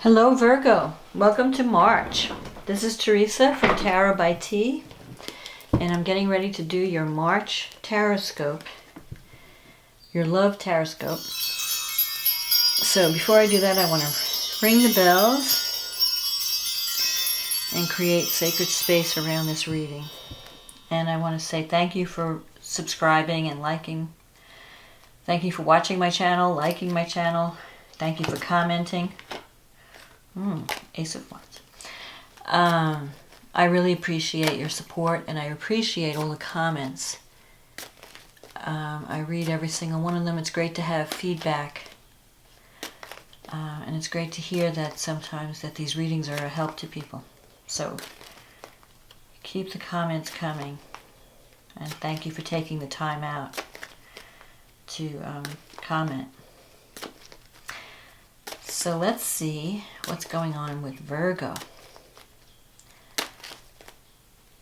Hello Virgo, welcome to March. This is Teresa from Tarot by T, and I'm getting ready to do your March TarotScope, your love TarotScope. So before I do that, I want to ring the bells and create sacred space around this reading. And I want to say thank you for subscribing and liking. Thank you for watching my channel, liking my channel. Thank you for commenting. Ace of Wands. I really appreciate your support, and I appreciate all the comments. I read every single one of them. It's great to have feedback, and it's great to hear that sometimes that these readings are a help to people. So keep the comments coming, and thank you for taking the time out to comment. So let's see what's going on with Virgo.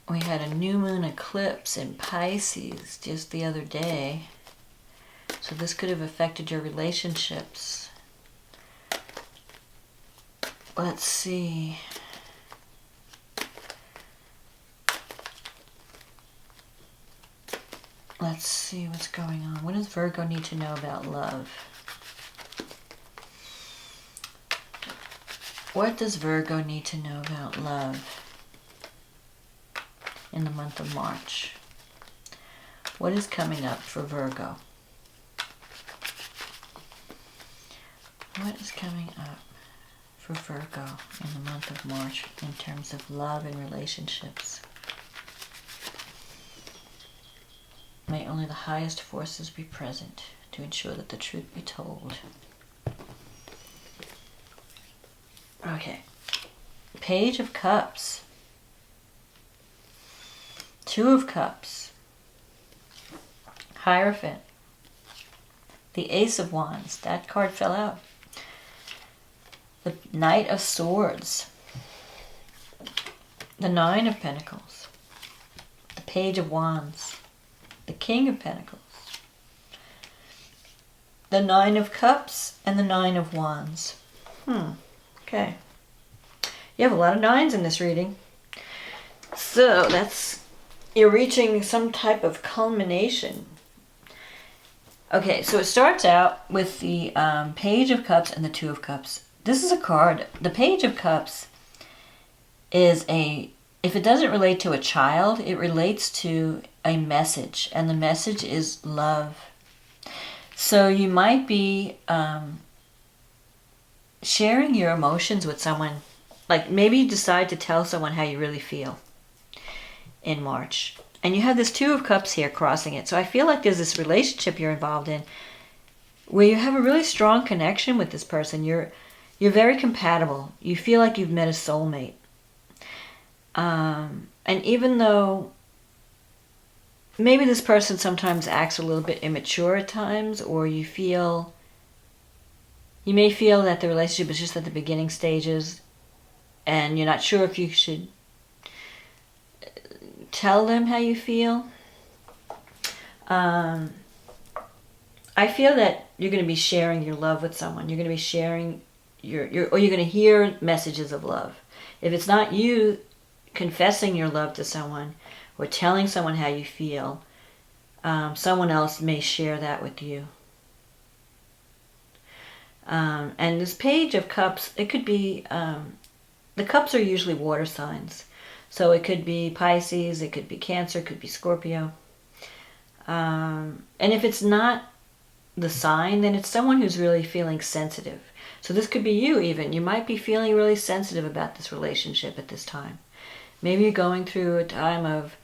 We had a new moon eclipse in Pisces just the other day. So this could have affected your relationships. Let's see. Let's see what's going on. What does Virgo need to know about love? What does Virgo need to know about love in the month of March? What is coming up for Virgo? What is coming up for Virgo in the month of March in terms of love and relationships? May only the highest forces be present to ensure that the truth be told. Okay, Page of Cups, Two of Cups, Hierophant, the Ace of Wands, that card fell out, the Knight of Swords, the Nine of Pentacles, the Page of Wands, the King of Pentacles, the Nine of Cups, and the Nine of Wands. Okay. You have a lot of nines in this reading. So you're reaching some type of culmination. Okay, so it starts out with the Page of Cups and the Two of Cups. This is a card. The Page of Cups is if it doesn't relate to a child, it relates to a message. And the message is love. So you might be sharing your emotions with someone, like maybe you decide to tell someone how you really feel in March. And you have this Two of Cups here crossing it. So I feel like there's this relationship you're involved in where you have a really strong connection with this person. You're very compatible. You feel like you've met a soulmate. And even though maybe this person sometimes acts a little bit immature at times, or you may feel that the relationship is just at the beginning stages and you're not sure if you should tell them how you feel. I feel that you're going to be sharing your love with someone. You're going to be sharing or you're going to hear messages of love. If it's not you confessing your love to someone or telling someone how you feel, someone else may share that with you. And this Page of Cups, it could be, the cups are usually water signs. So it could be Pisces, it could be Cancer, it could be Scorpio. And if it's not the sign, then it's someone who's really feeling sensitive. So this could be you even. You might be feeling really sensitive about this relationship at this time. Maybe you're going through a time of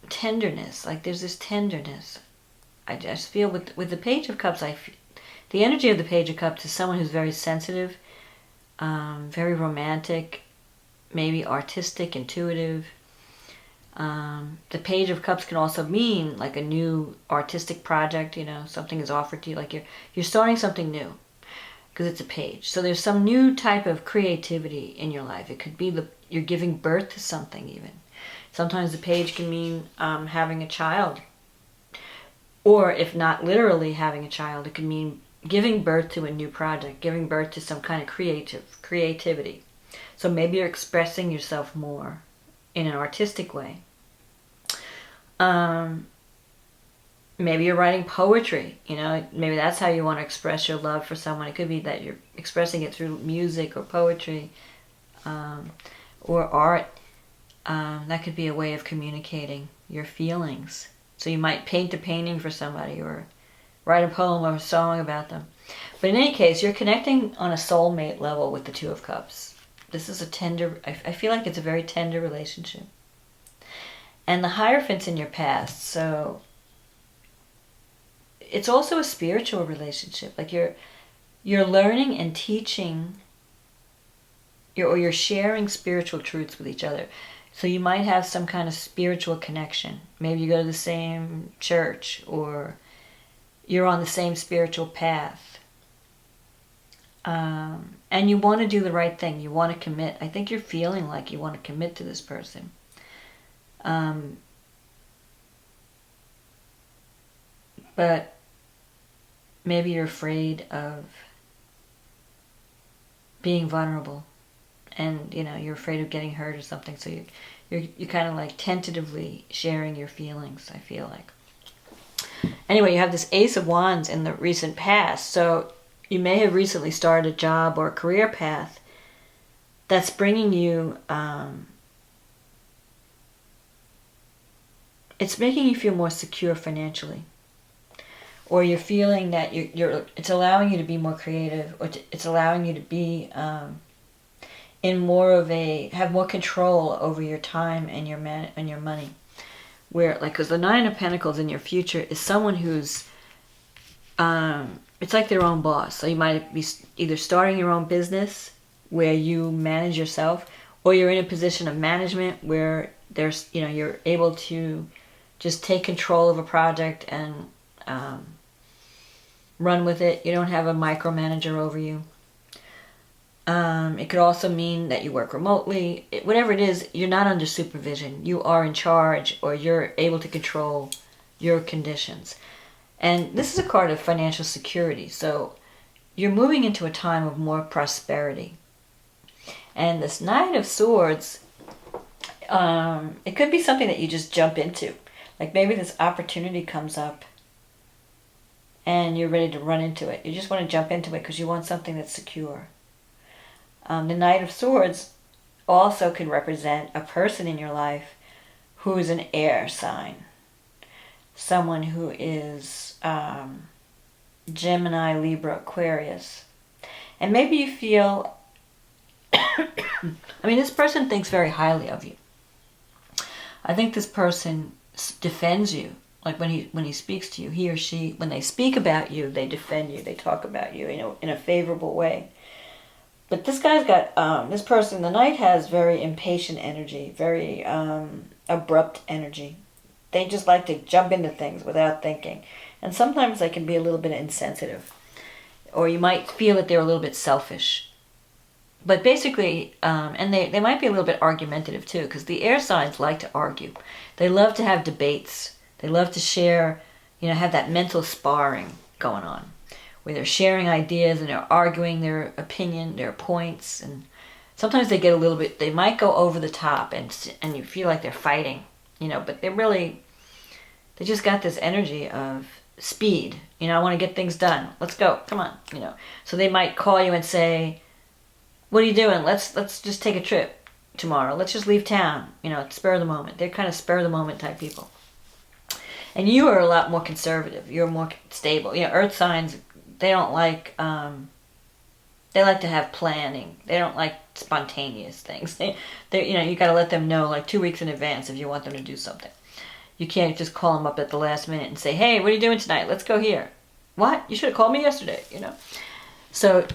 tenderness. Like there's this tenderness. I just feel with the Page of Cups, the energy of the Page of Cups is someone who's very sensitive, very romantic, maybe artistic, intuitive. The Page of Cups can also mean like a new artistic project, something is offered to you, like you're starting something new because it's a page. So there's some new type of creativity in your life. It could be you're giving birth to something even. Sometimes the page can mean having a child. Or if not literally having a child, it could mean giving birth to a new project, giving birth to some kind of creativity. So maybe you're expressing yourself more in an artistic way. Maybe you're writing poetry, maybe that's how you want to express your love for someone. It could be that you're expressing it through music or poetry, or art. That could be a way of communicating your feelings. So you might paint a painting for somebody, or write a poem or a song about them. But in any case, you're connecting on a soulmate level with the Two of Cups. This is a tender, I feel like it's a very tender relationship. And the Hierophant's in your past, so it's also a spiritual relationship. Like you're learning and teaching, or you're sharing spiritual truths with each other. So you might have some kind of spiritual connection. Maybe you go to the same church, or you're on the same spiritual path. And you want to do the right thing. You want to commit. I think you're feeling like you want to commit to this person. But maybe you're afraid of being vulnerable, and you're afraid of getting hurt or something. So you're kind of like tentatively sharing your feelings, I feel like. Anyway, you have this Ace of Wands in the recent past, so you may have recently started a job or a career path that's bringing you, it's making you feel more secure financially. Or you're feeling that it's allowing you to be more creative, or it's allowing you to be in more of have more control over your time and your money. Where, because the Nine of Pentacles in your future is someone who's, it's like their own boss. So you might be either starting your own business where you manage yourself, or you're in a position of management where there's, you're able to just take control of a project and run with it. You don't have a micromanager over you. It could also mean that you work remotely. Whatever it is, you're not under supervision. You are in charge, or you're able to control your conditions. And this is a card of financial security. So you're moving into a time of more prosperity. And this Knight of Swords, it could be something that you just jump into. Like maybe this opportunity comes up and you're ready to run into it. You just want to jump into it because you want something that's secure. The Knight of Swords also can represent a person in your life who is an air sign. Someone who is Gemini, Libra, Aquarius. And maybe you feel, this person thinks very highly of you. I think this person defends you. Like when he speaks to you, he or she, when they speak about you, they defend you. They talk about you, in a favorable way. But this guy's got, this person, the Knight, has very impatient energy, very abrupt energy. They just like to jump into things without thinking. And sometimes they can be a little bit insensitive. Or you might feel that they're a little bit selfish. But basically, and they might be a little bit argumentative too, because the air signs like to argue. They love to have debates. They love to share, have that mental sparring going on, where they're sharing ideas and they're arguing their opinion, their points. And sometimes they get a little bit, they might go over the top and you feel like they're fighting, but they just got this energy of speed. I want to get things done. Let's go. Come on. So they might call you and say, what are you doing? Let's just take a trip tomorrow. Let's just leave town. Spur of the moment. They're kind of spur of the moment type people. And you are a lot more conservative. You're more stable. Earth signs, they don't like, they like to have planning. They don't like spontaneous things. You got to let them know like 2 weeks in advance if you want them to do something. You can't just call them up at the last minute and say, hey, what are you doing tonight? Let's go here. What? You should have called me yesterday, So,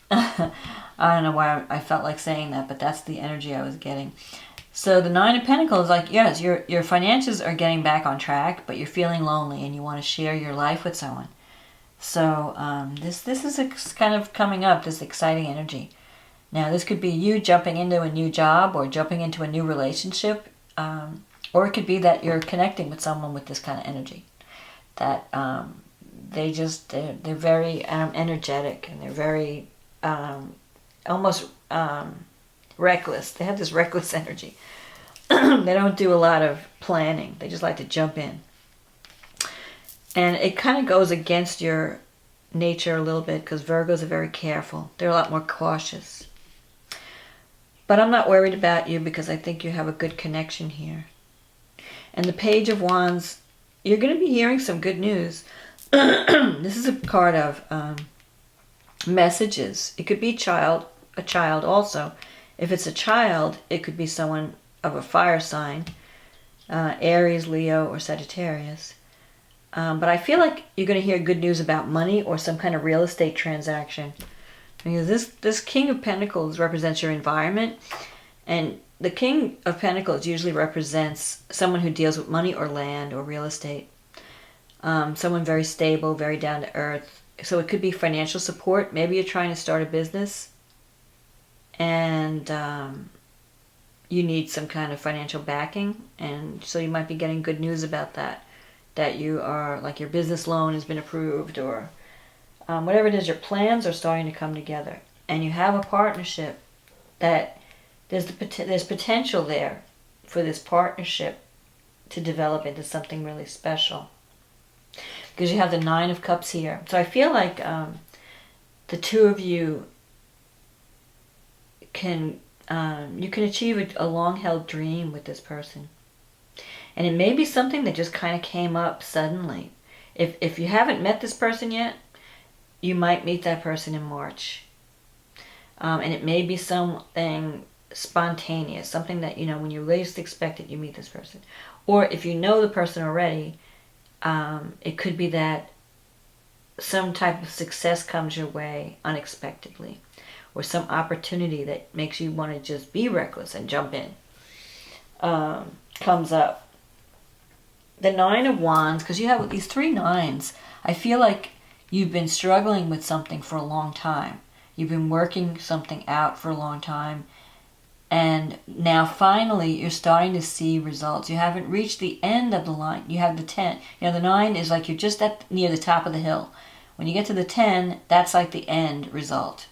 I don't know why I felt like saying that, but that's the energy I was getting. So the Nine of Pentacles, like, yes, your finances are getting back on track, but you're feeling lonely and you want to share your life with someone. So this is kind of coming up, this exciting energy. Now, this could be you jumping into a new job or jumping into a new relationship, or it could be that you're connecting with someone with this kind of energy. That they're very energetic, and they're very almost reckless. They have this reckless energy. They don't do a lot of planning. They just like to jump in. And it kind of goes against your nature a little bit, because Virgos are very careful. They're a lot more cautious. But I'm not worried about you, because I think you have a good connection here. And the Page of Wands, you're going to be hearing some good news. This is a card of messages. It could be a child also. If it's a child, it could be someone of a fire sign, Aries, Leo, or Sagittarius. But I feel like you're going to hear good news about money or some kind of real estate transaction. Because this King of Pentacles represents your environment. And the King of Pentacles usually represents someone who deals with money or land or real estate. Someone very stable, very down to earth. So it could be financial support. Maybe you're trying to start a business, and you need some kind of financial backing. And so you might be getting good news about that. That you are, like, your business loan has been approved, or whatever it is, your plans are starting to come together. And you have a partnership that there's potential there for this partnership to develop into something really special. Because you have the Nine of Cups here. So I feel like the two of you can achieve a long-held dream with this person. And it may be something that just kind of came up suddenly. If you haven't met this person yet, you might meet that person in March. And it may be something spontaneous, something that, when you least expect it, you meet this person. Or if you know the person already, it could be that some type of success comes your way unexpectedly, or some opportunity that makes you want to just be reckless and jump in comes up. The Nine of Wands, because you have these three nines, I feel like you've been struggling with something for a long time. You've been working something out for a long time. And now finally you're starting to see results. You haven't reached the end of the line. You have the 10. The 9 is like you're just near the top of the hill. When you get to the 10, that's like the end result.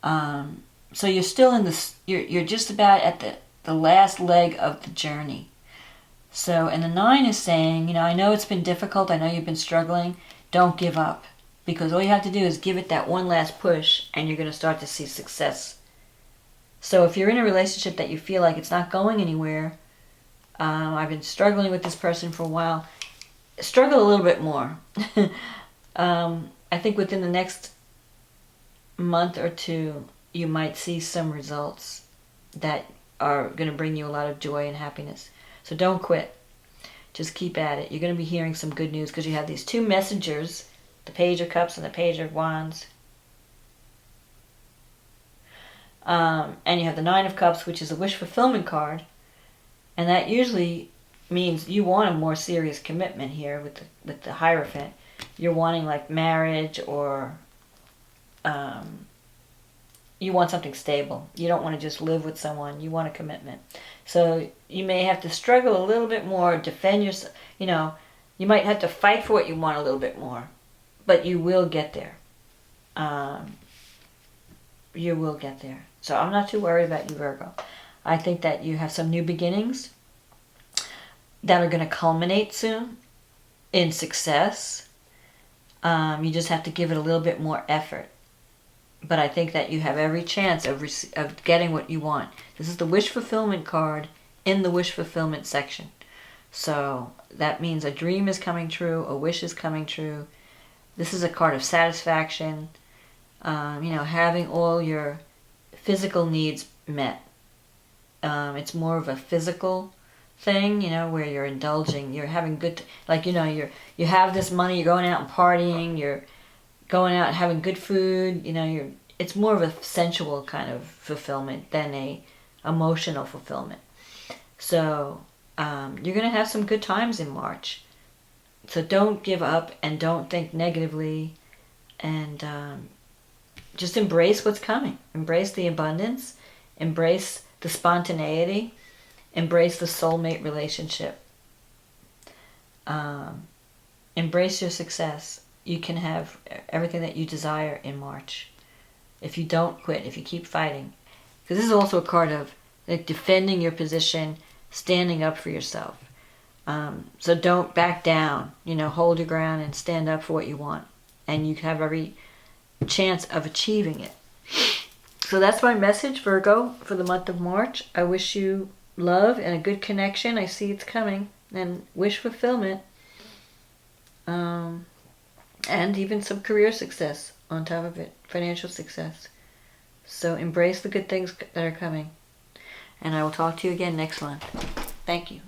So you're still in this, you're just about at the last leg of the journey. So, and the 9 is saying, I know it's been difficult. I know you've been struggling. Don't give up. Because all you have to do is give it that one last push, and you're going to start to see success. So if you're in a relationship that you feel like it's not going anywhere, I've been struggling with this person for a while, struggle a little bit more. I think within the next month or two, you might see some results that are going to bring you a lot of joy and happiness. So don't quit. Just keep at it. You're going to be hearing some good news, because you have these two messengers, the Page of Cups and the Page of Wands. And you have the Nine of Cups, which is a wish fulfillment card. And that usually means you want a more serious commitment here with the Hierophant. You're wanting like marriage, or you want something stable. You don't want to just live with someone. You want a commitment. So you may have to struggle a little bit more, defend yourself. You might have to fight for what you want a little bit more. But you will get there. You will get there. So I'm not too worried about you, Virgo. I think that you have some new beginnings that are going to culminate soon in success. You just have to give it a little bit more effort. But I think that you have every chance of getting what you want. This is the wish fulfillment card in the wish fulfillment section. So that means a dream is coming true, a wish is coming true. This is a card of satisfaction. Having all your physical needs met. It's more of a physical thing, where you're indulging, you're having good, you have this money, you're going out and partying, you're going out and having good food, it's more of a sensual kind of fulfillment than a emotional fulfillment. So you're going to have some good times in March. So don't give up and don't think negatively, and just embrace what's coming. Embrace the abundance, embrace the spontaneity, embrace the soulmate relationship. Embrace your success. you can have everything that you desire in March. If you don't quit, if you keep fighting. Because this is also a card of like defending your position, standing up for yourself. So don't back down. Hold your ground and stand up for what you want. And you have every chance of achieving it. So that's my message, Virgo, for the month of March. I wish you love and a good connection. I see it's coming. And wish fulfillment. And even some career success on top of it. Financial success. So embrace the good things that are coming. And I will talk to you again next month. Thank you.